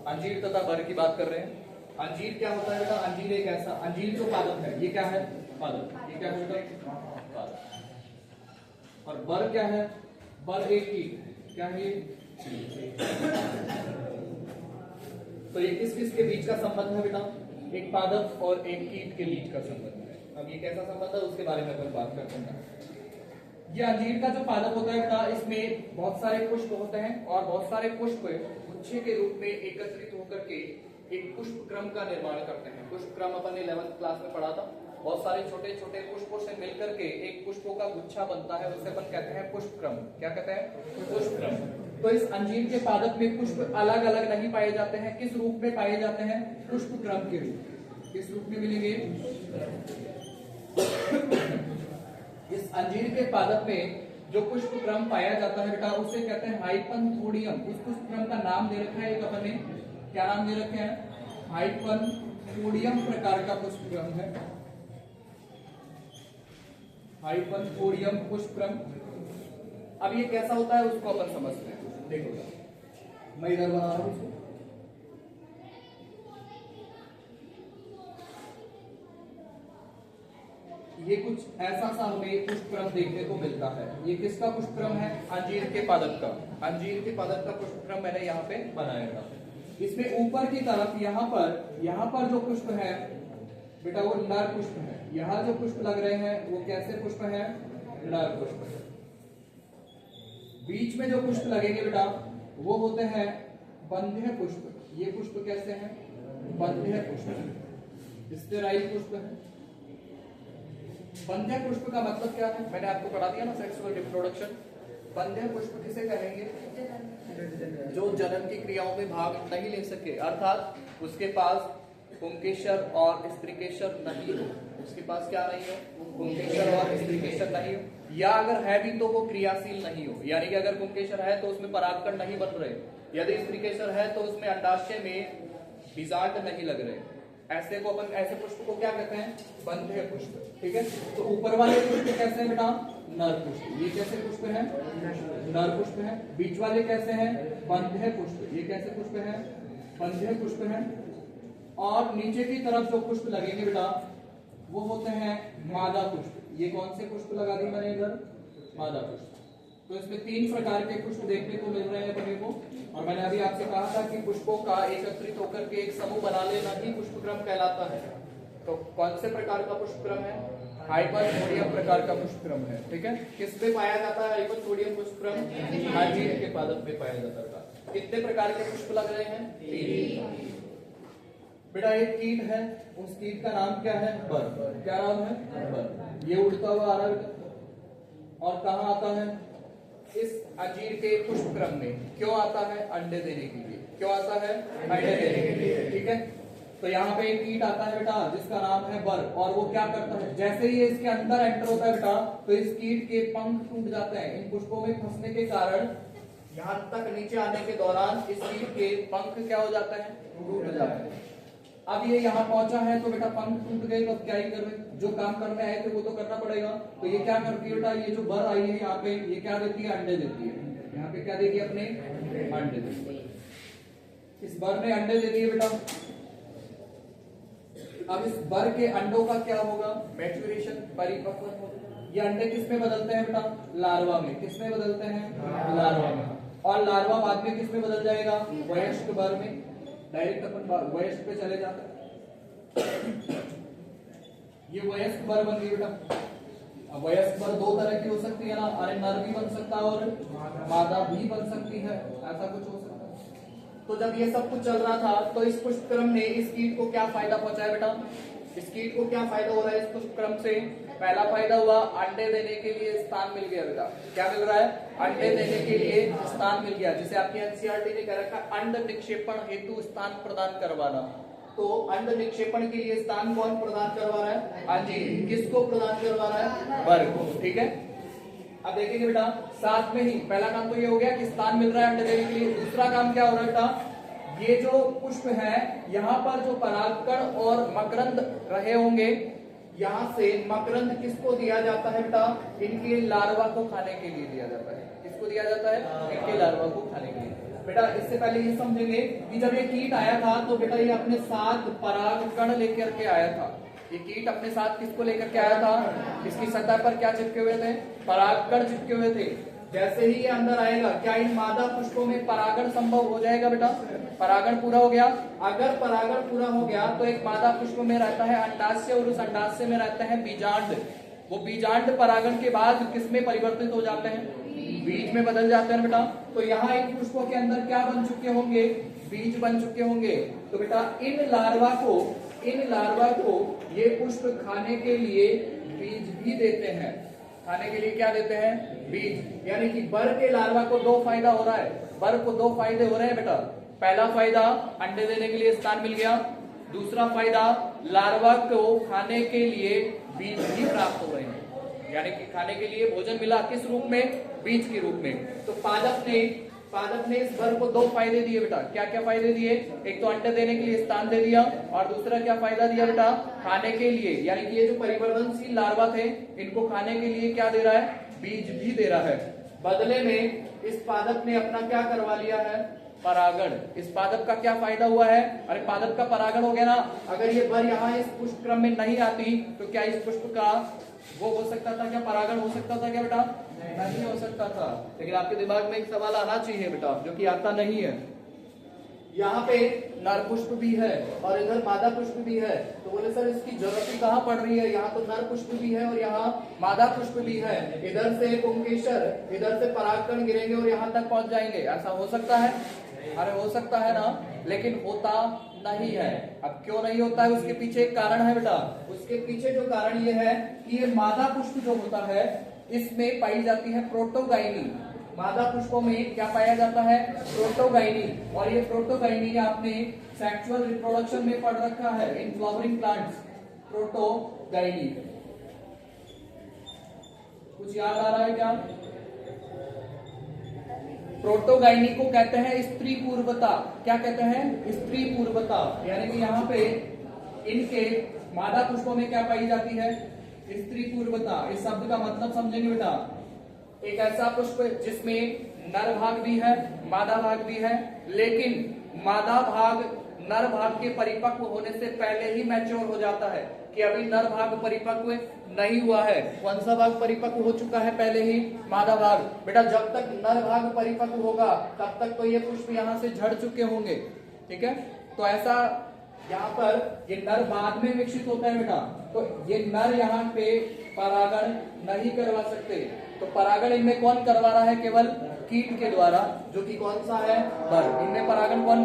अंजीर तथा बर की बात कर रहे हैं। अंजीर क्या होता है बेटा? अंजीर एक ऐसा, अंजीर जो पादप है, ये क्या है? पादप। ये क्या है बेटा? पादप। और बर क्या है? बर एक कीट। क्या है? तो ये किस किस के बीच का संबंध है बेटा? एक पादप और एक कीट के बीच का संबंध है। अब ये कैसा संबंध है उसके बारे में अपन बात करते हैं। ये अंजीर का जो पादप होता है बेटा, इसमें बहुत सारे पुष्प होते हैं और बहुत सारे पुष्प गुच्छे के रूप में एकत्रित होकर के एक पुष्प क्रम का निर्माण करते हैं। पुष्प क्रम अपन ने 11th क्लास में पढ़ा था। बहुत सारे छोटे छोटे पुष्पों से मिलकर के एक पुष्पों का गुच्छा बनता है, उसे अपन कहते हैं पुष्प क्रम। क्या कहते हैं? पुष्प क्रम। तो इस अंजीर के पादप में पुष्प अलग अलग नहीं पाए जाते हैं। किस रूप में पाए जाते हैं? पुष्प क्रम के रूप। किस रूप में मिलेंगे? इस अंजीर के पादप में जो पुष्प क्रम पाया जाता है बेटा, उसे कहते हैं हाइपनथोडियम। उस पुष्प क्रम का नाम दे रखा है एक अपन ने, क्या नाम दे रखे हैं? हाइपनथोडियम प्रकार का पुष्प क्रम है। हाइपनथोडियम पुष्प क्रम। अब ये कैसा होता है उसको अपन समझते हैं। देखो मैं इधर बना रहा हूं उसको। ये कुछ ऐसा सा हमें पुष्पक्रम देखने को मिलता है। ये किसका पुष्पक्रम है? अंजीर के पादप का। अंजीर के पादप का पुष्पक्रम मैंने यहाँ पे बनाया था। इसमें ऊपर की तरफ यहाँ पर जो पुष्प है बेटा वो नर पुष्प है। यहाँ जो पुष्प लग रहे हैं वो कैसे पुष्प है? नर पुष्प है। बीच में जो पुष्प लगेंगे बेटा वो होते हैं बंध्य पुष्प। ये पुष्प कैसे हैं? बंध्य पुष्प, स्टेराइल पुष्प है। बंध्य पुष्प का मतलब क्या है? मैंने आपको पढ़ा दिया ना, सेक्सुअल रिप्रोडक्शन। बंध्य पुष्प किसे कहेंगे? जो जनन की क्रियाओं में भाग नहीं ले सके, अर्थात उसके पास पुंकेसर और स्त्रीकेसर नहीं हो। उसके पास क्या नहीं हो? पुंकेसर और स्त्रीकेसर नहीं हो, या अगर है भी तो वो क्रियाशील नहीं हो। यानी कि अगर पुंकेसर है तो उसमें परागकण नहीं बन रहे, यदि स्त्रीकेसर है तो उसमें अंडाशय में बीजांड नहीं लग रहे। ऐसे को अपन, ऐसे पुष्प को क्या कहते हैं? बंध्य पुष्प। ठीक है। तो ऊपर वाले पुष्प कैसे हैं बेटा? नर पुष्प। ये कैसे पुष्प है? नर पुष्प है। बीच वाले कैसे हैं? बंध्य पुष्प। ये कैसे पुष्प है? बंध्य पुष्प है। और नीचे की तरफ जो पुष्प लगेंगे बेटा वो होते हैं मादा पुष्प। ये कौन से पुष्प लगा दी मैंने इधर? मादा पुष्प। तो इसमें 3 प्रकार के पुष्प देखने को मिल रहे हैं अपने को। और मैंने अभी आपसे कहा था कि पुष्पों का एकत्रित होकर के एक समूह बना लेना ही पुष्पक्रम कहलाता है। तो कौन से प्रकार का पुष्पक्रम है? हाइपनथोडियम प्रकार का पुष्पक्रम है। ठीक है। किस पे पाया जाता है हाइपनथोडियम पुष्पक्रम? अंजीर के पादप में पाया जाता है। कितने प्रकार के पुष्प लग रहे हैं? 3। बेटा एक कीट है, उस कीट का नाम क्या है? बर। क्या नाम है? बर। ये उड़ता हुआ आ रहा है और कहाँ आता है? इस अंजीर के पुष्पक्रम में। क्यों आता है? अंडे देने के लिए। क्यों आता है? अंडे देने के लिए। ठीक है। तो यहाँ पे एक कीट आता है बेटा जिसका नाम है बर, और वो क्या करता है? जैसे ही इसके अंदर एंटर होता है बेटा तो इस कीट के पंख टूट जाते हैं। इन पुष्पों में फंसने के कारण यहाँ तक नीचे आने के दौरान इस कीट के पंख क्या हो जाते हैं? टूट जाते हैं। अब ये यहाँ पहुंचा है तो बेटा पंख टूट गए, तो अब क्या ही कर रहे? जो काम करने आए थे वो तो करना पड़ेगा। तो ये क्या करती है बेटा? ये जो बर आई है यहाँ पे, ये क्या देती है? अंडे देती है। यहाँ पे क्या देगी? अपने अंडे देती है। इस बर ने अंडे दे दिए बेटा। अब इस बर के अंडों का क्या होगा? मैच्योरेशन, परिपक्व होगा। ये अंडे किस में बदलते हैं बेटा? लार्वा में। किस में बदलते हैं? लार्वा में। और लार्वा बाद में किस में बदल जाएगा? वयस्क बर में। डायरेक्ट अपन वयस्क पे चले जाते हैं। ये वयस्क बर बन गई बेटा। अब वयस्क बर 2 तरह की हो सकती है ना, अरे नर भी बन सकता है और मादा भी बन सकती है, ऐसा कुछ हो सकता है। तो जब ये सब कुछ चल रहा था तो इस पुष्पक्रम ने इस कीट को क्या फायदा पहुंचाया बेटा? इस कीट को क्या फायदा हो रहा है इस पुष्पक्रम से? पहला फायदा हुआ, अंडे देने के लिए स्थान मिल गया बेटा। क्या मिल रहा है? अंडे देने के लिए स्थान मिल गया, जिसे आपकी एनसीईआरटी ने कह रखा अंड निक्षेपण हेतु स्थान प्रदान करवाना। तो अंड निक्षेपण के लिए स्थान कौन प्रदान करवा रहा है? अंजीर। किसको प्रदान करवा रहा है? बर को। ठीक है। अब देखेंगे बेटा साथ में ही पहला काम तो ये हो गया कि स्थान मिल रहा है अंडे देने के लिए। दूसरा काम क्या हो रहा है बेटा? ये जो पुष्प है यहाँ पर जो परागकण और मकरंद रहे होंगे, यहाँ से मकरंद किसको दिया जाता है बेटा? इनके लार्वा को खाने के लिए दिया जाता है। किसको दिया जाता है? इनके लार्वा को खाने के लिए। बेटा इससे पहले ये समझेंगे कि जब ये कीट आया था तो बेटा ये अपने साथ परागकण लेकर के आया था। ये कीट अपने साथ किसको लेकर के आया था? इसकी सतह पर क्या चिपके हुए थे? परागकण चिपके हुए थे। जैसे ही ये अंदर आएगा, क्या इन मादा पुष्पों में परागण संभव हो जाएगा बेटा? परागण पूरा हो गया। अगर परागण पूरा हो गया तो एक मादा पुष्प में रहता है अंडाशय और उस अंडाशय में रहता है बीजांड। वो बीजांड परागण के बाद किसमें परिवर्तित हो जाते हैं? बीज में बदल जाते हैं बेटा। तो यहाँ इन पुष्पों के अंदर क्या बन चुके होंगे? बीज बन चुके होंगे। तो बेटा इन लार्वा को ये पुष्प खाने के लिए बीज भी देते हैं। खाने के लिए क्या देते हैं? बीज। यानी कि बर के लार्वा को दो फायदा हो रहा है। बर को दो फायदे हो रहे हैं बेटा। पहला फायदा अंडे देने के लिए स्थान मिल गया। दूसरा फायदा लार्वा को खाने के लिए बीज भी प्राप्त हो रहे हैं। यानी कि खाने के लिए भोजन मिला, किस रूप में? बीज के रूप में। तो पादप ने इस बर को दो फायदे दिए बेटा। क्या क्या फायदे दिए? एक तो अंडे देने के लिए स्थान दे दिया, और दूसरा क्या फायदा दिया बेटा? खाने के लिए। यानी कि ये जो परिवर्तनशील लार्वा थे, इनको खाने के लिए क्या दे रहा है? बीज भी दे रहा है। बदले में इस पादप ने अपना क्या करवा लिया है? परागण। इस पादप का क्या फायदा हुआ है? अरे पादप का परागण हो गया ना। अगर ये बर यहाँ इस पुष्प क्रम में नहीं आती तो क्या इस पुष्प का वो हो सकता था? क्या परागण हो सकता था क्या बेटा? नहीं हो सकता था। लेकिन आपके दिमाग में एक सवाल आना चाहिए बेटा, जो कि आता नहीं है। यहाँ पे नर पुष्प भी है और इधर मादा पुष्प भी है। तो बोले सर इसकी जरूरत ही कहाँ पड़ रही है? यहाँ तो नर पुष्प भी है और यहाँ मादा पुष्प भी है। इधर से पुंकेसर, इधर से परागकण गिरेंगे और यहाँ तक पहुंच जाएंगे। ऐसा हो सकता है? अरे हो सकता है ना, लेकिन होता नहीं है। अब क्यों नहीं होता है? उसके पीछे एक कारण है बेटा। उसके पीछे जो कारण ये है कि ये मादा पुष्प जो होता है इसमें पाई जाती है प्रोटोगाइनी। मादा पुष्पों में क्या पाया जाता है? प्रोटोगाइनी। और ये प्रोटोगाइनी आपने सेक्सुअल रिप्रोडक्शन में पढ़ रखा है इन फ्लावरिंग प्लांट्स। प्रोटोगाइनी कुछ याद आ रहा है क्या? प्रोटोगाइनी को कहते हैं स्त्री पूर्वता। क्या कहते हैं? स्त्री पूर्वता। यानी कि यहाँ पे इनके मादा पुष्पों में क्या पाई जाती है? स्त्री पूर्वता। इस शब्द का मतलब समझेंगे बेटा। एक ऐसा पुष्प जिसमें नर भाग भी है, मादा भाग भी है, लेकिन मादा भाग नर भाग के परिपक्व होने से पहले ही मैच्योर हो जाता है, कि अभी नर भाग परिपक्व नहीं हुआ है। कौन सा भाग परिपक्व हो चुका है पहले ही? मादा भाग। बेटा जब तक नर भाग परिपक्व होगा तब तक तो ये पुष्प यहाँ से झड़ चुके होंगे। ठीक है, तो ऐसा यहाँ पर ये नर बाद में विकसित होता है बेटा। तो ये नर यहाँ पे परागण नहीं करवा सकते। तो परागण इनमें कौन करवा रहा है? केवल कीट के द्वारा, जो कि कौन सा है? बर। इनमें परागण कौन